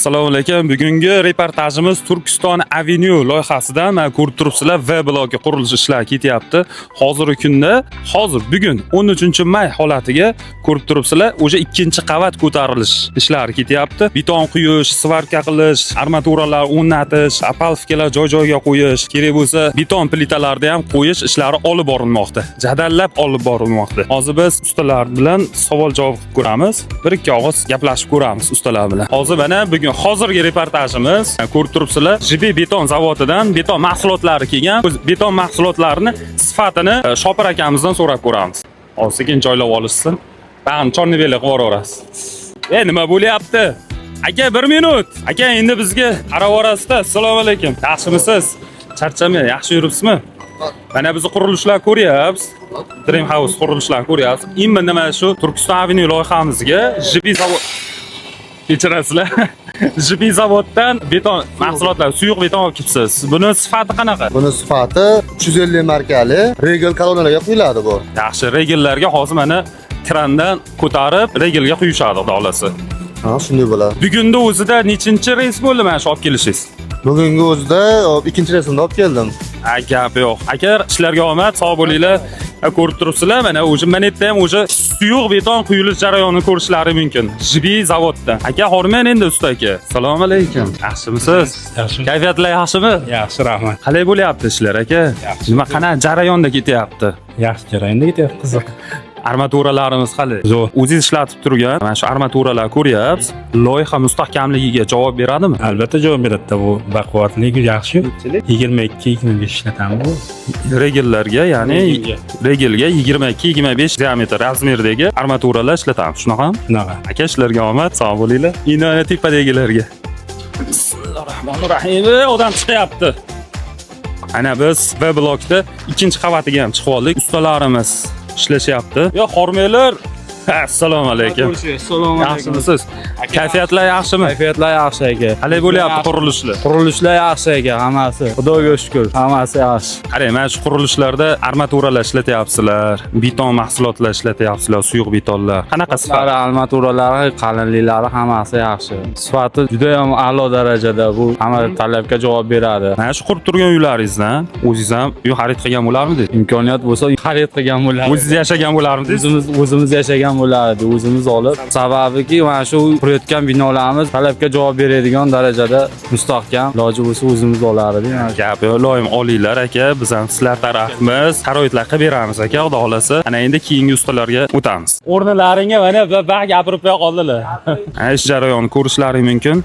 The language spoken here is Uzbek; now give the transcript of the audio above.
Assalomu alaykum. Bugungi reportajimiz Turkiston Avenue loyihasidan mana ko'rib turibsizlar, V blokka qurilish ishlari ketyapti. Hozirgi kunda, bugun 13-may holatiga ko'rib turibsizlar, o'sha ikkinchi qavat ko'tarilish ishlari ketyapti. Beton quyish, svarka qilish, armaturalar o'rnatish, apalfikalar joy-joyiga qo'yish, kerak bo'lsa beton plitalarni ham qo'yish ishlari olib borilmoqda. Jadallab olib borilmoqda. Hozir biz ustalar bilan savol-javob qilib ko'ramiz. Bir-ikki og'iz gaplashib ko'ramiz ustalar bilan. Hozir mana bugun hozirgi reportajimiz ko'rib turibsizlar, JB beton zavodidan beton mahsulotlari kelgan. Biz beton mahsulotlarini sifatini Shopir akamizdan so'rab ko'ramiz. Hozir sekin joylab olishsin. Ba'ni chorniveli qilib yuborasiz. Nima bo'lyapti? Aka 1 minut. Aka endi bizga qarab orasida. Assalomu alaykum. Yaxshimisiz? Charchamay, yaxshi yuribsizmi? Mana biz qurilishlar ko'ryapmiz. Dream House qurilishlarni ko'ryapsiz. Endi mana shu Turkiston Avenue loyihamizga JB zavod kechirasizlar. JB zavoddan beton mahsulotlar, suyuq beton olib kelibsiz. Buni sifati qanaqa? Buni sifati 350 markali regel kolonnalarga quyiladi bu. Yaxshi, regellarga hozir mana krandan ko'tarib, regelga quyishadi, xudo xolasa. Ha, shunday bo'ladi. Bugunda o'zida nechinchi reys bo'ldi mana shu olib kelishingiz? Bugungi o'zida ikkinchi reysni olib keldim. Gap yo'q. Aka, ishlarga omad, sog' bo'linglar. Ko'rib turibsizlar, mana o'sha mana yerda ham o'sha suyuq beton quyilish jarayonini ko'rishlari mumkin. JB zavodda. Aka, hormang endi usta aka. Assalomu alaykum. Yaxshimisiz? Yaxshi. Kayfiyatlar yaxshimi? Yaxshi, rahmat. Qalay bo'lyapti ishlar aka? Nima qanaqa jarayonda ketyapti? Yaxshi jarayonda ketyapti, qiziq. Armaturalarimiz qalay? Zo'r. O'zingiz ishlatib turgan mana shu armaturalar ko'ryapsiz. Loyiha mustahkamligiga javob beradimi? Albatta javob beradi. Bu baquvvatligi yaxshi. 22-25 ishlatamiz bu. Regellarga, ya'ni regelga 22-25 diametr razmerdagi armaturalar ishlatamiz. Shunaqami? Shunaqa. Aka, ishlarga omad, sog' bo'linglar. Endi tepadagilarga. Bismillahirrohmanirrohim. Odam chiqyapti. Ana biz V blokda ikkinchi qavatiga ham chiqib oldik. Ustalarimiz ishlashyapti. Yo, hormanglar. Assalomu alaykum. Assalomu alaykum. Yaxshimisiz? Kayfiyatlar yaxshimi? Kayfiyatlar yaxshi aka. Qalay bo'lyapti qurilishlar? Qurilishlar yaxshi aka, hammasi. Xudoga shukr, hammasi yaxshi. Qarang, mana shu qurilishlarda armaturalar ishlatyapsizlar, beton mahsulotlar ishlatyapsizlar, suyuq betonlar. Qanaqa sifat? Armaturalari, qalinliklari hammasi yaxshi. Sifati juda ham a'lo darajada, bu hamma talabga javob beradi. Mana shu qurib turgan uylaringizdan o'zingiz ham uy xarid qilgan bo'larmidingiz? Imkoniyat bo'lsa xarid qilgan bo'lardi. O'zingiz yashagan bo'larmidingiz? O'zimiz yashagan bo'lardi, o'zimiz olib. Sababiki mana shu qurayotgan binolarimiz talabga javob beradigan darajada mustahkam. Iloji bo'lsa o'zimiz olardik. Gap yo'q, loyim olinglar aka, biz ham sizlar tarafimiz sharoitlar qilib beramiz aka, xudo xolasa. Ana endi keyingi ustalarga o'tamiz. O'rnlaringga mana bir gapirib qo'ya qoldilar. Ish jarayonini ko'rishlaring mumkin.